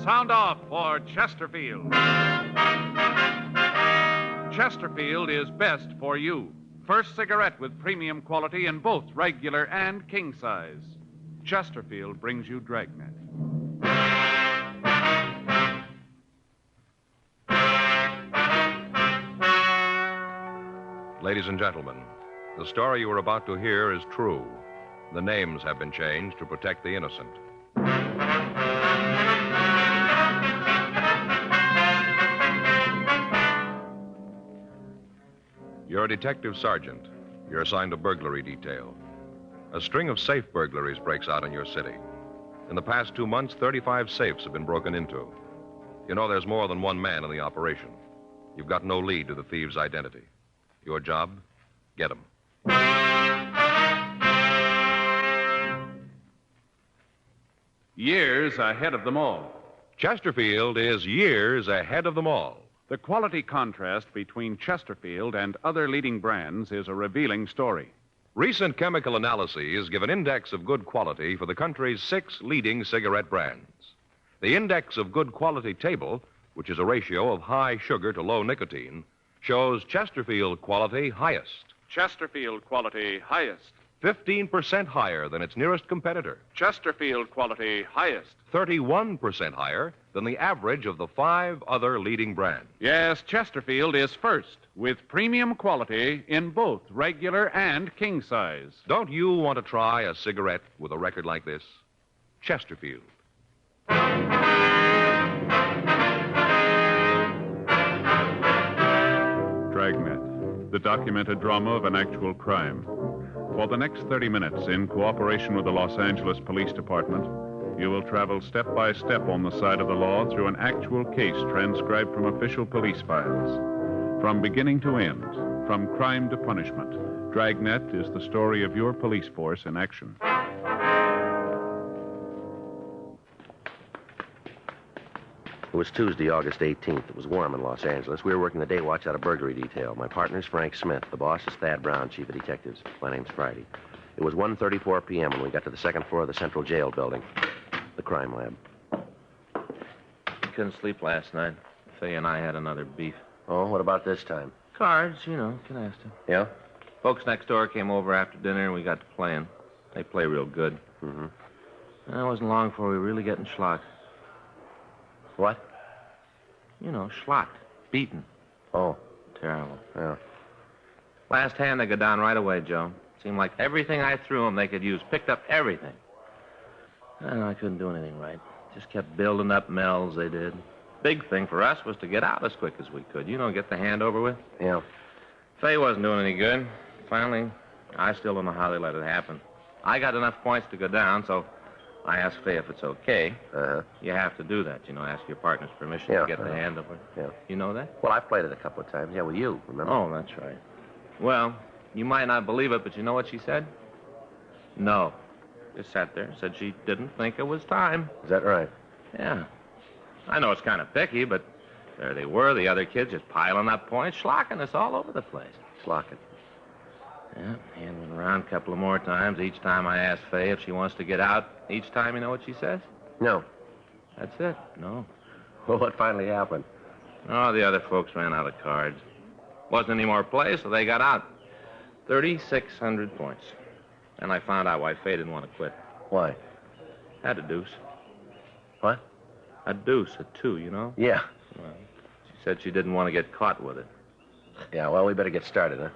Sound off for Chesterfield. Chesterfield is best for you. First cigarette with premium quality in both regular and king size. Chesterfield brings you Dragnet. Ladies and gentlemen, the story you are about to hear is true. The names have been changed to protect the innocent. You're a detective sergeant. You're assigned a burglary detail. A string of safe burglaries breaks out in your city. In the past 2 months, 35 safes have been broken into. You know there's more than one man in the operation. You've got no lead to the thieves' identity. Your job? Get him. Years ahead of them all. Chesterfield is years ahead of them all. The quality contrast between Chesterfield and other leading brands is a revealing story. Recent chemical analyses give an index of good quality for the country's 6 leading cigarette brands. The index of good quality table, which is a ratio of high sugar to low nicotine, shows Chesterfield quality highest. Chesterfield quality highest. 15% higher than its nearest competitor. Chesterfield quality highest. 31% higher than the average of the 5 other leading brands. Yes, Chesterfield is first with premium quality in both regular and king size. Don't you want to try a cigarette with a record like this? Chesterfield. Dragnet, the documented drama of an actual crime. For the next 30 minutes, in cooperation with the Los Angeles Police Department, you will travel step by step on the side of the law through an actual case transcribed from official police files. From beginning to end, from crime to punishment, Dragnet is the story of your police force in action. It was Tuesday, August 18th. It was warm in Los Angeles. We were working the day watch out of burglary detail. My partner's Frank Smith. The boss is Thad Brown, chief of detectives. My name's Friday. It was 1:34 p.m. when we got to the second floor of the Central Jail building, the crime lab. Couldn't sleep last night. Faye and I had another beef. Oh, what about this time? Cards, you know, canasta. Yeah? Folks next door came over after dinner and we got to playing. They play real good. Mm-hmm. And it wasn't long before we were really getting schlocked. What? You know, schlocked. Beaten. Oh. Terrible. Yeah. Last hand, they go down right away, Joe. Seemed like everything I threw them they could use. Picked up everything. I couldn't do anything right. Just kept building up mells, they did. Big thing for us was to get out as quick as we could. You know, get the hand over with. Yeah. Faye wasn't doing any good. Finally, I still don't know how they let it happen. I got enough points to go down, so I asked Faye if it's okay. Uh-huh. You have to do that, you know, ask your partner's permission Yeah, to get the hand over. Yeah. You know that? Well, I've played it a couple of times. Yeah, with you, remember? Oh, that's right. Well, you might not believe it, but you know what she said? No. Just sat there, said she didn't think it was time. Is that right? Yeah. I know it's kind of picky, but there they were, the other kids just piling up points, schlocking us all over the place. Slocking. Yeah, hand went around a couple of more times. Each time I asked Faye if she wants to get out. Each time, you know what she says? No. That's it. No. Well, what finally happened? Oh, the other folks ran out of cards. Wasn't any more play, so they got out. 3,600 points. And I found out why Faye didn't want to quit. Why? Had a deuce. What? A deuce, a 2, you know? Yeah. Well, she said she didn't want to get caught with it. Yeah, well, we better get started, huh?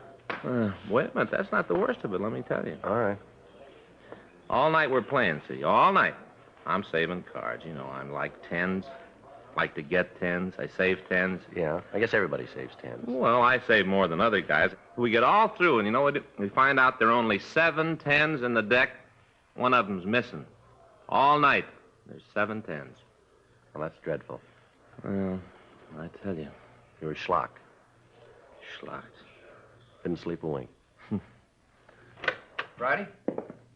Wait a minute, that's not the worst of it, let me tell you. All right. All night we're playing, see, all night. I'm saving cards, you know, I'm like tens. Like to get tens. I save tens. Yeah, I guess everybody saves tens. Well, I save more than other guys. We get all through, and you know what? We find out there are only 7 tens in the deck. One of them's missing. All night, there's 7 tens. Well, that's dreadful. Well, I tell you. You were schlocked. Schlocked. Didn't sleep a wink. Friday?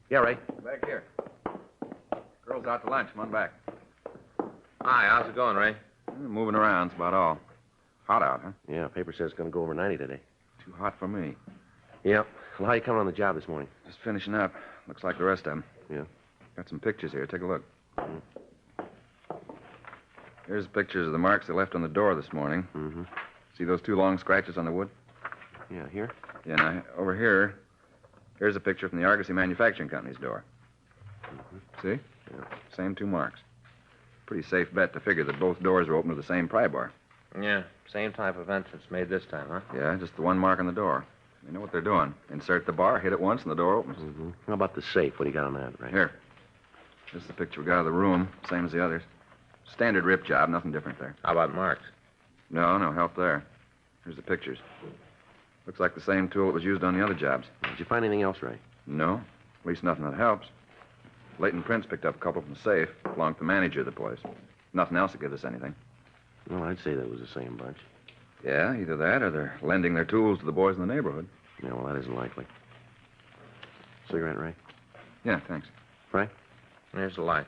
Yeah, Ray. Back here. Girl's out to lunch. Come on back. Hi, how's it going, Ray? Moving around, that's about all. Hot out, huh? Yeah, paper says it's going to go over 90 today. Too hot for me. Yeah. Well, how you coming on the job this morning? Just finishing up. Looks like the rest of them. Yeah. Got some pictures here. Take a look. Here's pictures of the marks they left on the door this morning. Mm-hmm. See those 2 long scratches on the wood? Yeah, here? Yeah, now, over here's a picture from the Argosy Manufacturing Company's door. Mm-hmm. See? Yeah. Same 2 marks. Pretty safe bet to figure that both doors were open with the same pry bar. Yeah, same type of entrance made this time, huh? Yeah, just the 1 mark on the door. They know what they're doing. Insert the bar, hit it once, and the door opens. Mm-hmm. How about the safe? What do you got on that, right? Here. This is the picture we got of the room, same as the others. Standard rip job, nothing different there. How about marks? No help there. Here's the pictures. Looks like the same tool that was used on the other jobs. Did you find anything else, Ray? No, at least nothing that helps. Leighton Prince picked up a couple from the safe, belonged to the manager of the place. Nothing else that gives us anything. Well, I'd say that was the same bunch. Yeah, either that or they're lending their tools to the boys in the neighborhood. Yeah, well, that isn't likely. Cigarette, Ray? Yeah, thanks. Frank? Here's the light.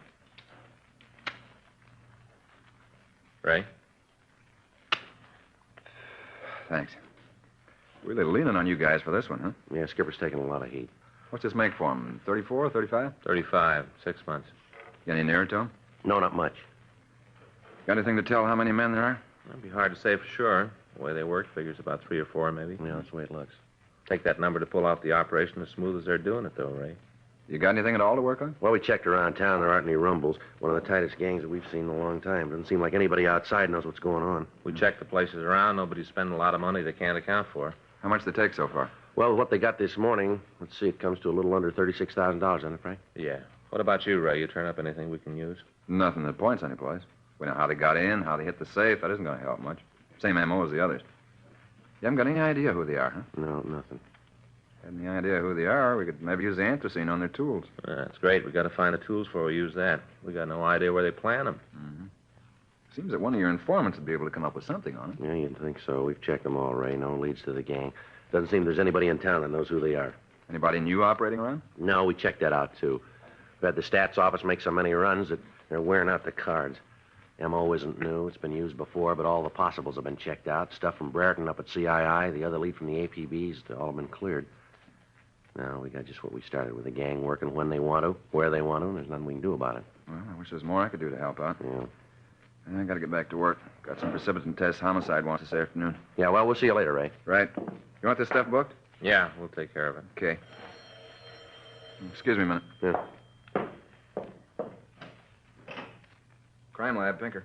Ray? Thanks. Really leaning on you guys for this one, huh? Yeah, Skipper's taking a lot of heat. What's this make for him? 34, 35? 35, 6 months. Get any nearer to him? No, not much. Got anything to tell how many men there are? It'd be hard to say for sure. The way they work figures about 3 or 4, maybe. Yeah, that's the way it looks. Take that number to pull off the operation as smooth as they're doing it, though, Ray. You got anything at all to work on? Well, we checked around town. There aren't any rumbles. One of the tightest gangs that we've seen in a long time. Doesn't seem like anybody outside knows what's going on. We checked the places around. Nobody's spending a lot of money they can't account for. How much they take so far? Well, what they got this morning, let's see, it comes to a little under $36,000, doesn't it, Frank? Yeah. What about you, Ray? You turn up anything we can use? Nothing that points any place. We know how they got in, how they hit the safe. That isn't going to help much. Same M.O. as the others. You haven't got any idea who they are, huh? No, nothing. Had any idea who they are, we could maybe use the anthracene on their tools. That's great. We got to find the tools before we use that. We got no idea where they plant them. Mm-hmm. Seems that one of your informants would be able to come up with something on it. Yeah, you'd think so. We've checked them all, Ray. No leads to the gang. Doesn't seem there's anybody in town that knows who they are. Anybody new operating around? No, we checked that out, too. We've had the stats office make so many runs that they're wearing out the cards. M.O. isn't new. It's been used before, but all the possibles have been checked out. Stuff from Brereton up at CII, the other lead from the APBs, they all have been cleared. Now, we got just what we started with, the gang working when they want to, where they want to, and there's nothing we can do about it. Well, I wish there was more I could do to help out. Yeah. I got to get back to work. Got some precipitant tests homicide wants this afternoon. Yeah, well, we'll see you later, Ray. Right. You want this stuff booked? Yeah, we'll take care of it. Okay. Excuse me a minute. Yeah. Crime lab, Pinker.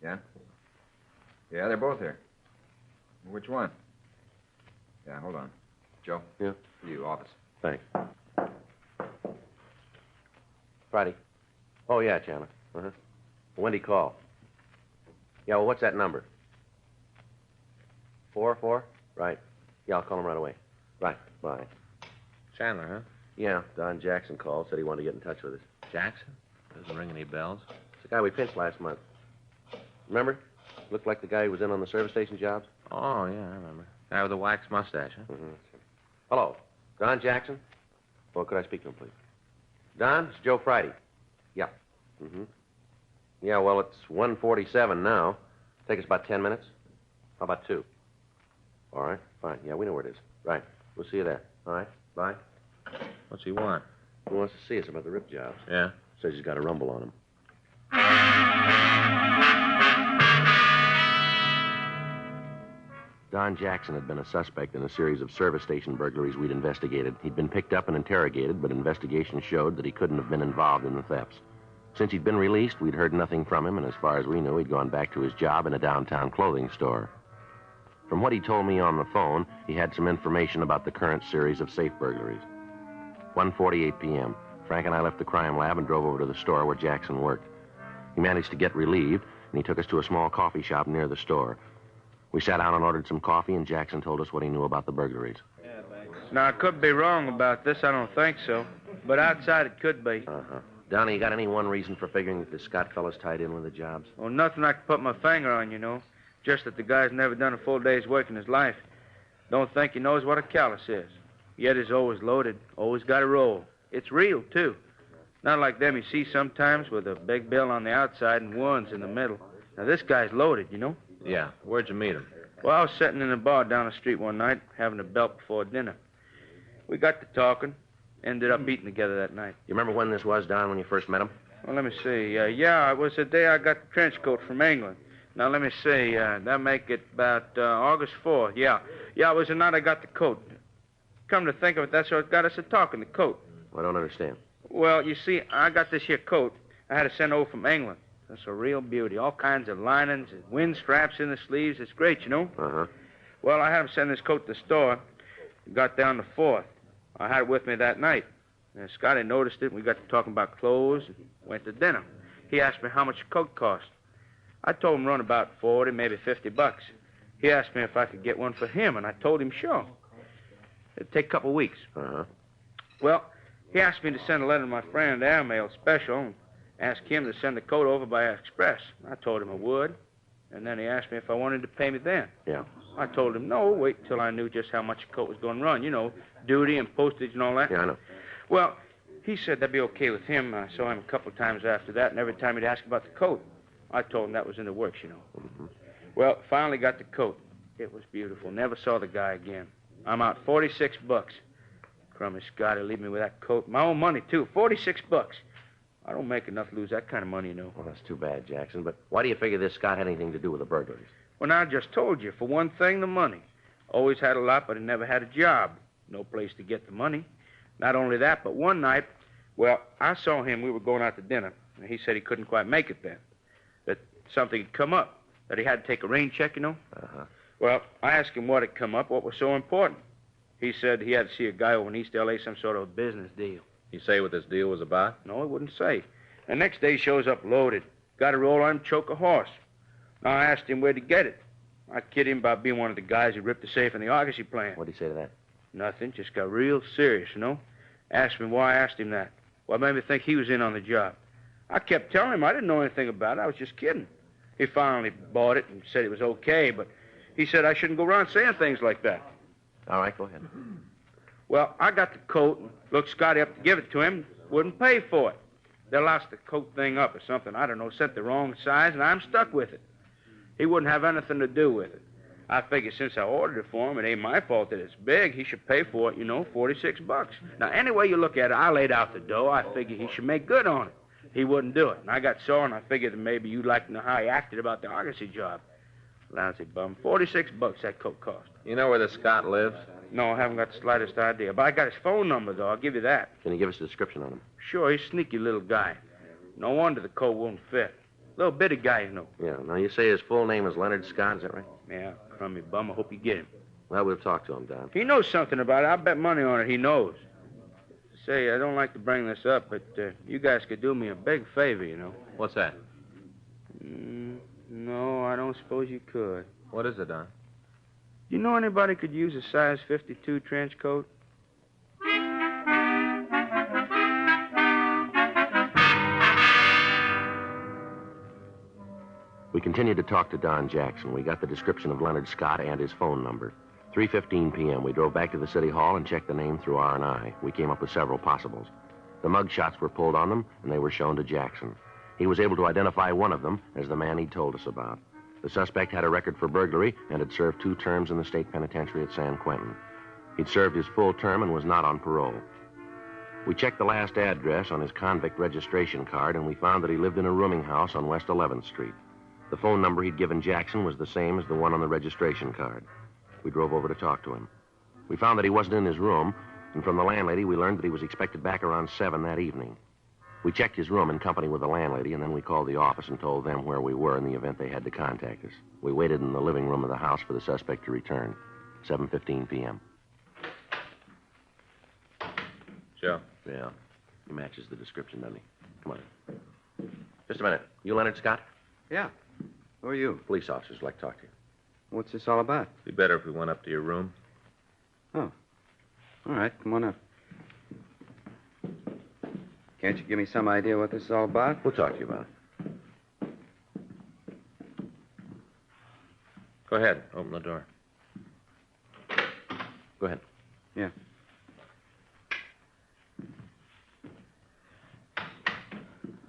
Yeah? Yeah, they're both here. Which one? Yeah, hold on. Joe? Yeah? You, office. Thanks. Friday. Oh, yeah, Chandler. Uh-huh. Wendy call. Yeah, well, what's that number? 4? Right. Yeah, I'll call him right away. Right. Bye. Chandler, huh? Yeah, Don Jackson called, said he wanted to get in touch with us. Jackson? Doesn't ring any bells. It's the guy we pinched last month. Remember? Looked like the guy who was in on the service station jobs. Oh, yeah, I remember. Guy with the wax mustache, huh? Mm-hmm. Hello. Don Jackson? Well, could I speak to him, please? Don, it's Joe Friday. Yeah. Mm-hmm. Yeah, well, it's 1:47 now. Take us about 10 minutes. How about 2? All right, fine. Yeah, we know where it is. Right. We'll see you there. All right, bye. What's he want? He wants to see us about the rip jobs. Yeah? Says he's got a rumble on him. Don Jackson had been a suspect in a series of service station burglaries we'd investigated. He'd been picked up and interrogated, but investigation showed that he couldn't have been involved in the thefts. Since he'd been released, we'd heard nothing from him, and as far as we knew, he'd gone back to his job in a downtown clothing store. From what he told me on the phone, he had some information about the current series of safe burglaries. 1:48 p.m. Frank and I left the crime lab and drove over to the store where Jackson worked. He managed to get relieved, and he took us to a small coffee shop near the store. We sat down and ordered some coffee, and Jackson told us what he knew about the burglaries. Now, I could be wrong about this. I don't think so. But outside, it could be. Uh-huh. Donnie, you got any one reason for figuring that the Scott fellow's tied in with the jobs? Well, nothing I can put my finger on, you know. Just that the guy's never done a full day's work in his life. Don't think he knows what a callus is. Yet he's always loaded, always got a roll. It's real, too. Not like them you see sometimes with a big bill on the outside and ones in the middle. Now, this guy's loaded, you know. Yeah. Where'd you meet him? Well, I was sitting in a bar down the street one night, having a belt before dinner. We got to talking. Ended up eating together that night. You remember when this was, Don, when you first met him? Well, let me see. Yeah, it was the day I got the trench coat from England. Now, let me see. That make it about August 4th. Yeah, it was the night I got the coat. Come to think of it, that's what got us to talking, the coat. I don't understand. Well, you see, I got this here coat I had to send over from England. That's a real beauty. All kinds of linings and wind straps in the sleeves. It's great, you know. Uh-huh. Well, I had him send this coat to the store. Got down the 4th. I had it with me that night. And Scotty noticed it, and we got to talking about clothes and went to dinner. He asked me how much the coat cost. I told him run about 40, maybe $50. He asked me if I could get one for him, and I told him sure. It'd take a couple weeks. Uh-huh. Well, he asked me to send a letter to my friend, Airmail Special, and ask him to send the coat over by express. I told him I would, and then he asked me if I wanted to pay me then. Yeah. I told him no, wait till I knew just how much the coat was going to run. You know, duty and postage and all that. Yeah, I know. Well, he said that'd be okay with him. I saw him a couple of times after that, and every time he'd ask about the coat, I told him that was in the works, you know. Mm-hmm. Well, finally got the coat. It was beautiful. Never saw the guy again. I'm out $46. Crummy Scotty, leave me with that coat. My own money, too. $46. I don't make enough to lose that kind of money, you know. Well, that's too bad, Jackson. But why do you figure this Scott had anything to do with the burglaries? Well, now, I just told you. For one thing, the money. Always had a lot, but I never had a job. No place to get the money. Not only that, but one night, well, I saw him. We were going out to dinner. And he said he couldn't quite make it then. That something had come up. That he had to take a rain check, you know. Uh-huh. Well, I asked him what had come up, what was so important. He said he had to see a guy over in East L.A., some sort of a business deal. You say what this deal was about? No, he wouldn't say. The next day he shows up loaded. Got to roll on him, choke a horse. Now, I asked him where'd he get it. I kid him about being one of the guys who ripped the safe in the Argosy plant. What'd he say to that? Nothing, just got real serious, you know. Asked me why I asked him that. What made me think he was in on the job? I kept telling him I didn't know anything about it. I was just kidding. He finally bought it and said it was okay, but he said I shouldn't go around saying things like that. All right, go ahead. Well, I got the coat and looked Scotty up to give it to him. Wouldn't pay for it. They lost the coat thing up or something. I don't know, sent the wrong size, and I'm stuck with it. He wouldn't have anything to do with it. I figure since I ordered it for him, it ain't my fault that it's big. He should pay for it, you know, $46. Now, any way you look at it, I laid out the dough. I figured he should make good on it. He wouldn't do it. And I got sore, and I figured that maybe you'd like to know how he acted about the Argosy job. Lousy bum. $46 that coat cost. You know where this Scott lives? No, I haven't got the slightest idea. But I got his phone number, though. I'll give you that. Can you give us a description on him? Sure, he's a sneaky little guy. No wonder the coat won't fit. Little bitty guy, you know. Yeah. Now, you say his full name is Leonard Scott, is that right? Yeah, crummy bum. I hope you get him. Well, we'll talk to him, Don. He knows something about it. I'll bet money on it he knows. Say, I don't like to bring this up, but you guys could do me a big favor, you know. What's that? No, I don't suppose you could. What is it, Don? You know anybody could use a size 52 trench coat? We continued to talk to Don Jackson. We got the description of Leonard Scott and his phone number. 3:15 p.m., we drove back to the city hall and checked the name through R&I. We came up with several possibles. The mug shots were pulled on them, and they were shown to Jackson. He was able to identify one of them as the man he'd told us about. The suspect had a record for burglary and had served 2 terms in the state penitentiary at San Quentin. He'd served his full term and was not on parole. We checked the last address on his convict registration card, and we found that he lived in a rooming house on West 11th Street. The phone number he'd given Jackson was the same as the one on the registration card. We drove over to talk to him. We found that he wasn't in his room, and from the landlady, we learned that he was expected back around 7 that evening. We checked his room in company with the landlady, and then we called the office and told them where we were in the event they had to contact us. We waited in the living room of the house for the suspect to return. 7:15 p.m. Joe. Yeah, he matches the description, doesn't he? Come on. Just a minute. You Leonard Scott? Yeah. Who are you? Police officers would like to talk to you. What's this all about? Be better if we went up to your room. Oh. All right, come on up. Can't you give me some idea what this is all about? We'll talk to you about it. Go ahead. Open the door. Go ahead. Yeah.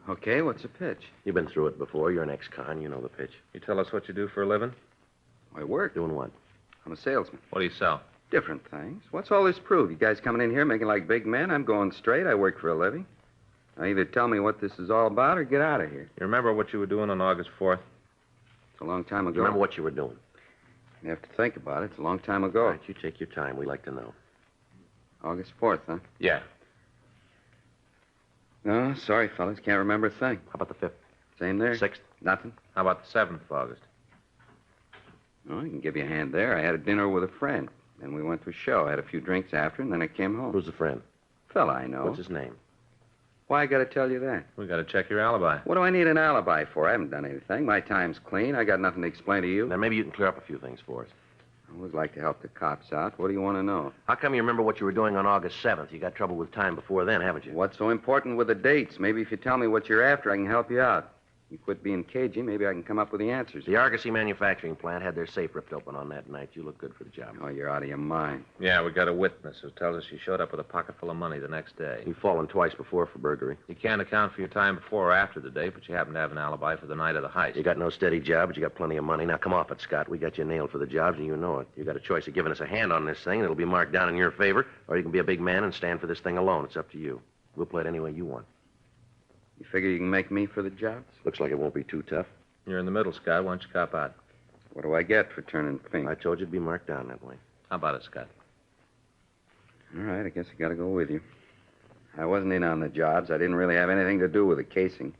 Okay, what's the pitch? You've been through it before. You're an ex-con. You know the pitch. You tell us what you do for a living? I work. Doing what? I'm a salesman. What do you sell? Different things. What's all this prove? You guys coming in here making like big men? I'm going straight. I work for a living. Now, either tell me what this is all about or get out of here. You remember what you were doing on August 4th? It's a long time ago. Remember what you were doing? You have to think about it. It's a long time ago. All right, you take your time. We like to know. August 4th, huh? Yeah. No, sorry, fellas. Can't remember a thing. How about the 5th? Same there? 6th? Nothing? How about the 7th of August? Oh, I can give you a hand there. I had a dinner with a friend. Then we went to a show. I had a few drinks after, and then I came home. Who's the friend? Fella I know. What's his name? Why I got to tell you that? We got to check your alibi. What do I need an alibi for? I haven't done anything. My time's clean. I got nothing to explain to you. Now, maybe you can clear up a few things for us. I always like to help the cops out. What do you want to know? How come you remember what you were doing on August 7th? You got trouble with time before then, haven't you? What's so important with the dates? Maybe if you tell me what you're after, I can help you out. You quit being cagey, maybe I can come up with the answers. The Argosy manufacturing plant had their safe ripped open on that night. You look good for the job. Oh, you're out of your mind. Yeah, we got a witness who tells us you showed up with a pocket full of money the next day. You've fallen twice before for burglary. You can't account for your time before or after the date, but you happen to have an alibi for the night of the heist. You got no steady job, but you got plenty of money. Now, come off it, Scott. We got you nailed for the jobs, and you know it. You got a choice of giving us a hand on this thing, and it'll be marked down in your favor, or you can be a big man and stand for this thing alone. It's up to you. We'll play it any way you want. You figure you can make me for the jobs? Looks like it won't be too tough. You're in the middle, Scott. Why don't you cop out? What do I get for turning pink? I told you it'd be marked down that way. How about it, Scott? All right, I guess I got to go with you. I wasn't in on the jobs. I didn't really have anything to do with the casing.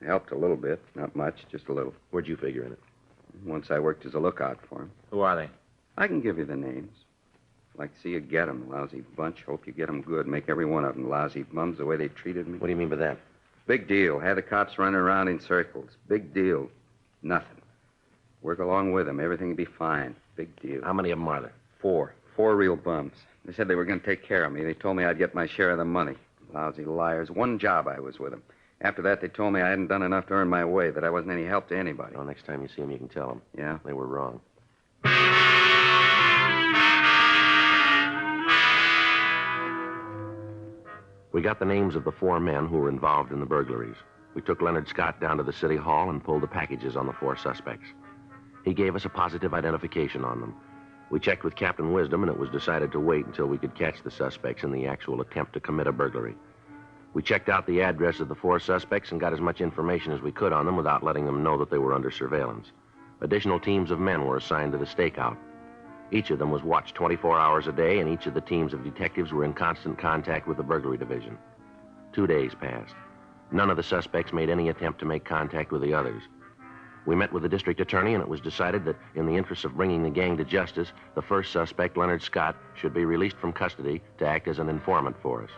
I helped a little bit. Not much, just a little. Where'd you figure in it? Once I worked as a lookout for him. Who are they? I can give you the names. Like to see you get 'em, lousy bunch. Hope you get 'em good. Make every one of 'em lousy bums the way they treated me. What do you mean by that? Big deal. Had the cops running around in circles. Big deal. Nothing. Work along with them. Everything will be fine. Big deal. How many of them are there? 4. 4 real bums. They said they were going to take care of me. They told me I'd get my share of the money. Lousy liars. One job I was with them. After that, they told me I hadn't done enough to earn my way, that I wasn't any help to anybody. Well, next time you see them, you can tell them. Yeah? They were wrong. We got the names of the 4 men who were involved in the burglaries. We took Leonard Scott down to the city hall and pulled the packages on the 4 suspects. He gave us a positive identification on them. We checked with Captain Wisdom, and it was decided to wait until we could catch the suspects in the actual attempt to commit a burglary. We checked out the address of the 4 suspects and got as much information as we could on them without letting them know that they were under surveillance. Additional teams of men were assigned to the stakeout. Each of them was watched 24 hours a day, and each of the teams of detectives were in constant contact with the burglary division. 2 days passed. None of the suspects made any attempt to make contact with the others. We met with the district attorney, and it was decided that in the interest of bringing the gang to justice, the first suspect, Leonard Scott, should be released from custody to act as an informant for us.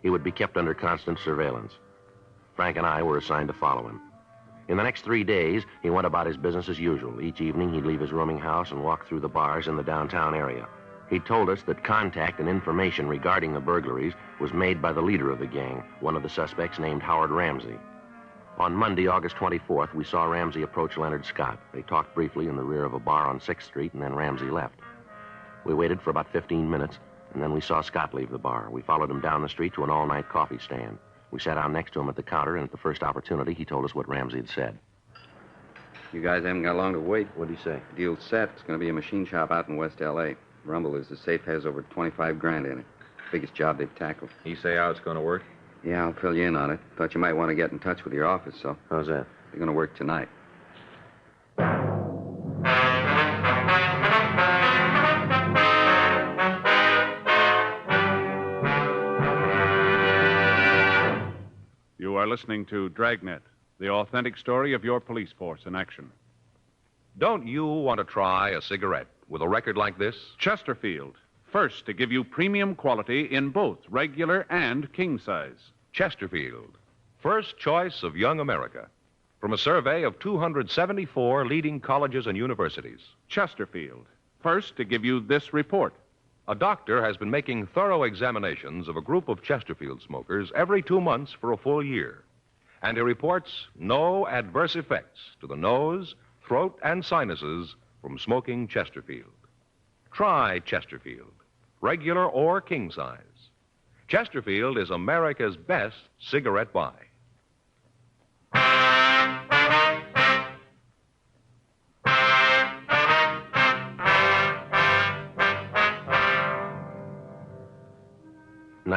He would be kept under constant surveillance. Frank and I were assigned to follow him. In the next 3 days, he went about his business as usual. Each evening, he'd leave his rooming house and walk through the bars in the downtown area. He told us that contact and information regarding the burglaries was made by the leader of the gang, one of the suspects named Howard Ramsey. On Monday, August 24th, we saw Ramsey approach Leonard Scott. They talked briefly in the rear of a bar on 6th Street, and then Ramsey left. We waited for about 15 minutes, and then we saw Scott leave the bar. We followed him down the street to an all-night coffee stand. We sat down next to him at the counter, and at the first opportunity, he told us what Ramsey had said. You guys haven't got long to wait. What'd he say? Deal's set. It's going to be a machine shop out in West L.A. Rumble is the safe has over 25 grand in it. Biggest job they've tackled. You say how it's going to work? Yeah, I'll fill you in on it. Thought you might want to get in touch with your office, so. How's that? They're going to work tonight. You are listening to Dragnet, the authentic story of your police force in action. Don't you want to try a cigarette with a record like this? Chesterfield, first to give you premium quality in both regular and king size. Chesterfield, first choice of young America. From a survey of 274 leading colleges and universities. Chesterfield, first to give you this report. A doctor has been making thorough examinations of a group of Chesterfield smokers every 2 months for a full year. And he reports no adverse effects to the nose, throat, and sinuses from smoking Chesterfield. Try Chesterfield, regular or king size. Chesterfield is America's best cigarette buy.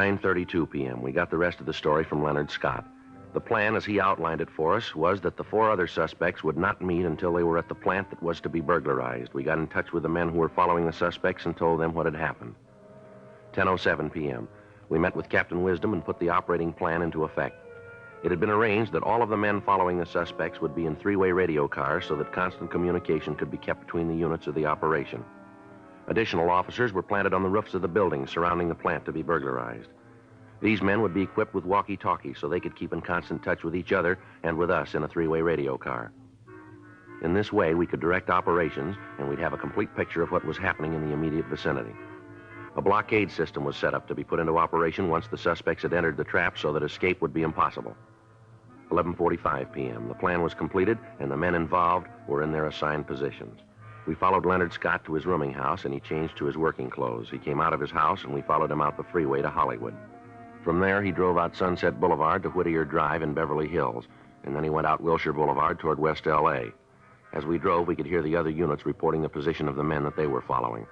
9:32 p.m. We got the rest of the story from Leonard Scott. The plan, as he outlined it for us, was that the 4 other suspects would not meet until they were at the plant that was to be burglarized. We got in touch with the men who were following the suspects and told them what had happened. 10:07 p.m. We met with Captain Wisdom and put the operating plan into effect. It had been arranged that all of the men following the suspects would be in 3-way radio cars so that constant communication could be kept between the units of the operation. Additional officers were planted on the roofs of the buildings surrounding the plant to be burglarized. These men would be equipped with walkie-talkies so they could keep in constant touch with each other and with us in a 3-way radio car. In this way, we could direct operations, and we'd have a complete picture of what was happening in the immediate vicinity. A blockade system was set up to be put into operation once the suspects had entered the trap so that escape would be impossible. 11:45 p.m. The plan was completed, and the men involved were in their assigned positions. We followed Leonard Scott to his rooming house, and he changed to his working clothes. He came out of his house, and we followed him out the freeway to Hollywood. From there, he drove out Sunset Boulevard to Whittier Drive in Beverly Hills, and then he went out Wilshire Boulevard toward West L.A. As we drove, we could hear the other units reporting the position of the men that they were following.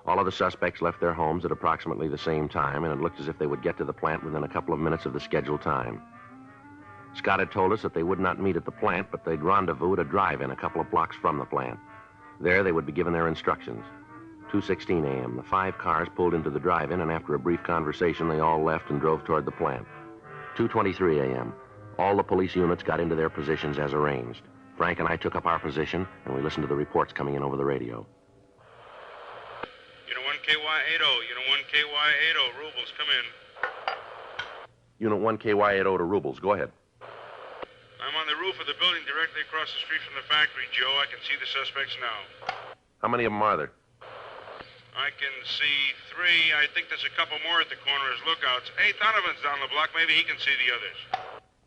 All of the suspects left their homes at approximately the same time, and it looked as if they would get to the plant within a couple of minutes of the scheduled time. Scott had told us that they would not meet at the plant, but they'd rendezvous at a drive-in a couple of blocks from the plant. There, they would be given their instructions. 2:16 a.m., the 5 cars pulled into the drive-in, and after a brief conversation, they all left and drove toward the plant. 2:23 a.m., all the police units got into their positions as arranged. Frank and I took up our position, and we listened to the reports coming in over the radio. Unit 1KY80, Unit 1KY80, Rubles, come in. Unit 1KY80 to Rubles, go ahead. I'm on the roof of the building directly across the street from the factory, Joe. I can see the suspects now. How many of them are there? I can see 3. I think there's a couple more at the corner as lookouts. Hey, Donovan's down the block. Maybe he can see the others.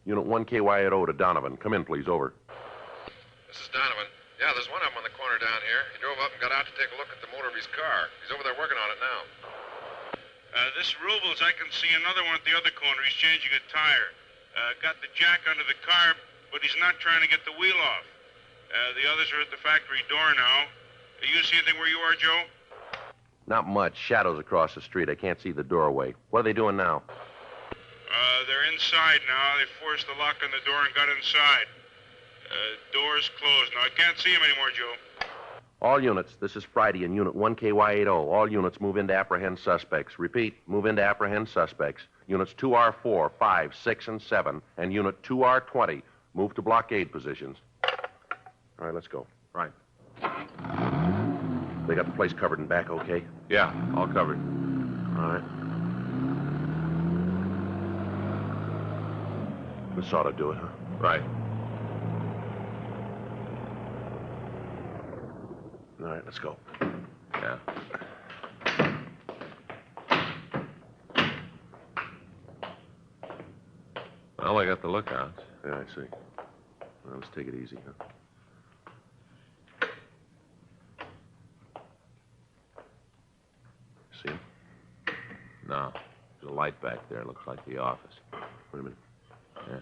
Unit 1KY80 to Donovan. Come in, please. Over. This is Donovan. Yeah, there's one of them on the corner down here. He drove up and got out to take a look at the motor of his car. He's over there working on it now. This Rubles, I can see another one at the other corner. He's changing a tire. Got the jack under the car, but he's not trying to get the wheel off. The others are at the factory door now. You see anything where you are, Joe? Not much. Shadows across the street. I can't see the doorway. What are they doing now? They're inside now. They forced the lock on the door and got inside. Door's closed now. I can't see him anymore, Joe. All units, this is Friday in Unit 1KY80. All units move in to apprehend suspects. Repeat, move in to apprehend suspects. Units 2R4, 5, 6, and 7, and Unit 2R20 move to blockade positions. All right, let's go. Right. They got the place covered in back, okay? Yeah, all covered. All right. This ought to do it, huh? Right. All right, let's go. Yeah. Well, I got the lookouts. Yeah, I see. Well, let's take it easy, huh? See him? No. There's a light back there. Looks like the office. Wait a minute. Yeah.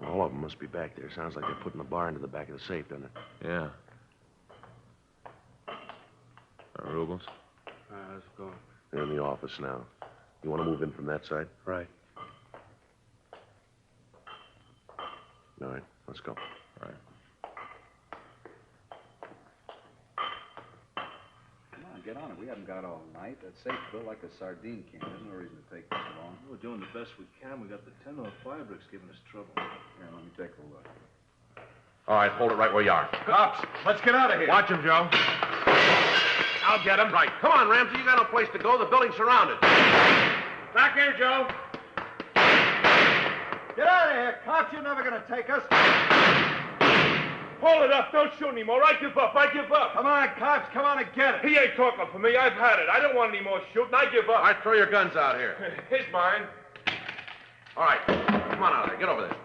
All of them must be back there. Sounds like they're putting the bar into the back of the safe, doesn't it? Yeah. Rubles? Let's go. They're in the office now. You want to move in from that side? Right. All right, let's go. All right. Come on, get on it. We haven't got all night. That safe built like a sardine can. There's no reason to take this long. We're doing the best we can. We got the 1005 bricks giving us trouble. Here, let me take a look. All right, hold it right where you are. Cops, let's get out of here. Watch him, Joe. I'll get him. Right. Come on, Ramsey. You got no place to go. The building's surrounded. Back here, Joe. Get out of here, cops. You're never going to take us. Hold it up. Don't shoot anymore. I give up. I give up. Come on, cops. Come on and get it. He ain't talking for me. I've had it. I don't want any more shooting. I give up. All right, throw your guns out here. He's mine. All right. Come on out of there. Get over there.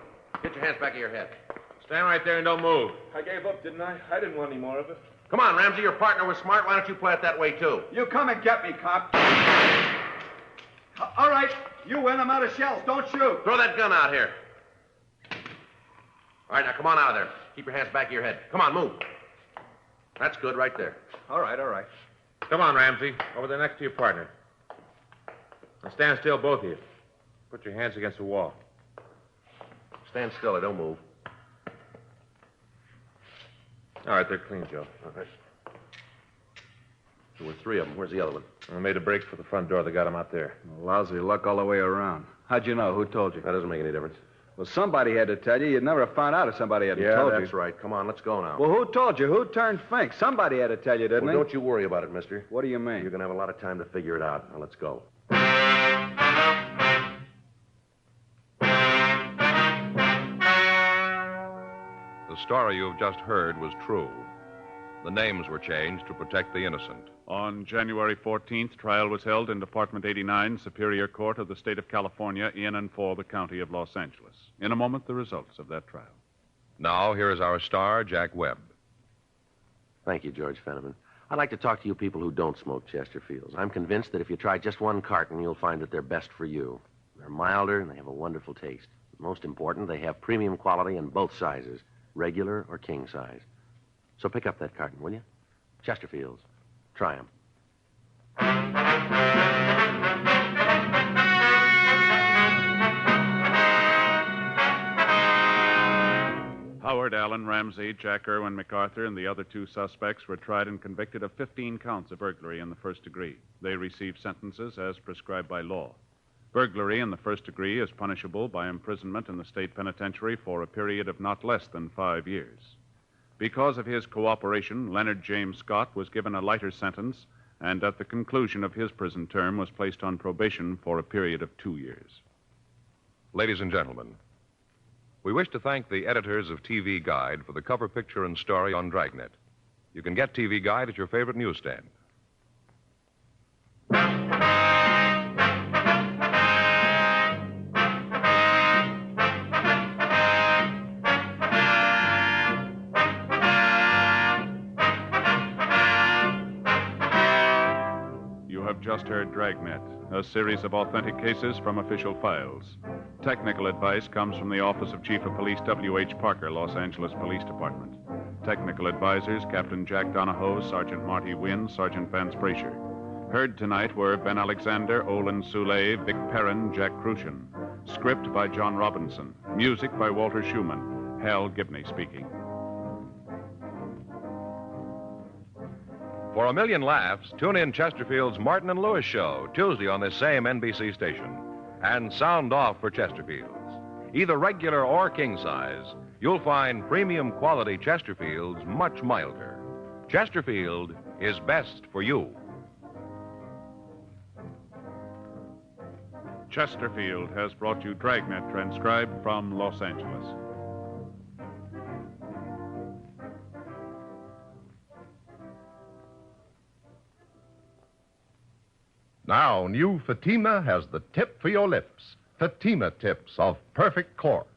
Get your hands back of your head. Stand right there and don't move. I gave up, didn't I? I didn't want any more of it. Come on, Ramsey. Your partner was smart. Why don't you play it that way, too? You come and get me, cop. All right. You win. I'm out of shells. Don't shoot. Throw that gun out here. All right, now come on out of there. Keep your hands back of your head. Come on, move. That's good right there. All right, all right. Come on, Ramsey. Over there next to your partner. Now stand still, both of you. Put your hands against the wall. Stand still. I don't move. All right, they're clean, Joe. All right. There were three of them. Where's the other one? I made a break for the front door. They got him out there. Lousy luck all the way around. How'd you know? Who told you? That doesn't make any difference. Well, somebody had to tell you. You'd never have found out if somebody hadn't told you. Yeah, that's right. Come on, let's go now. Well, who told you? Who turned Fink? Somebody had to tell you, didn't Well, he? don't you worry about it, mister. What do you mean? You're going to have a lot of time to figure it out. Now, let's go. The story you've just heard was true. The names were changed to protect the innocent. On January 14th, trial was held in Department 89, Superior Court of the State of California, in and for the County of Los Angeles. In a moment, the results of that trial. Now, here is our star, Jack Webb. Thank you, George Fenneman. I'd like to talk to you people who don't smoke Chesterfields. I'm convinced that if you try just one carton, you'll find that they're best for you. They're milder, and they have a wonderful taste. Most important, they have premium quality in both sizes, regular or king size. So pick up that carton, will you? Chesterfields. Try them. Howard Allen Ramsey, Jack Irwin MacArthur, and the other two suspects were tried and convicted of 15 counts of burglary in the first degree. They received sentences as prescribed by law. Burglary in the first degree is punishable by imprisonment in the state penitentiary for a period of not less than 5 years. Because of his cooperation, Leonard James Scott was given a lighter sentence and at the conclusion of his prison term was placed on probation for a period of 2 years. Ladies and gentlemen, we wish to thank the editors of TV Guide for the cover picture and story on Dragnet. You can get TV Guide at your favorite newsstand. Just heard Dragnet, a series of authentic cases from official files. Technical advice comes from the Office of Chief of Police W.H. Parker, Los Angeles Police Department. Technical advisors, Captain Jack Donahoe, Sergeant Marty Wynn, Sergeant Vance Brasher. Heard tonight were Ben Alexander, Olin Soule, Vic Perrin, Jack Crucian. Script by John Robinson. Music by Walter Schumann. Hal Gibney speaking. For a million laughs, tune in Chesterfield's Martin and Lewis show, Tuesday on this same NBC station. And sound off for Chesterfields. Either regular or king size, you'll find premium quality Chesterfields much milder. Chesterfield is best for you. Chesterfield has brought you Dragnet, transcribed from Los Angeles. Now, new Fatima has the tip for your lips. Fatima tips of perfect cork.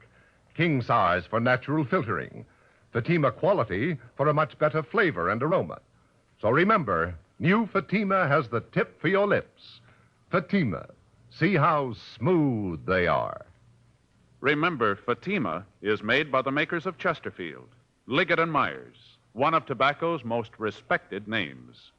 King size for natural filtering. Fatima quality for a much better flavor and aroma. So remember, new Fatima has the tip for your lips. Fatima. See how smooth they are. Remember, Fatima is made by the makers of Chesterfield, Liggett and Myers, one of tobacco's most respected names.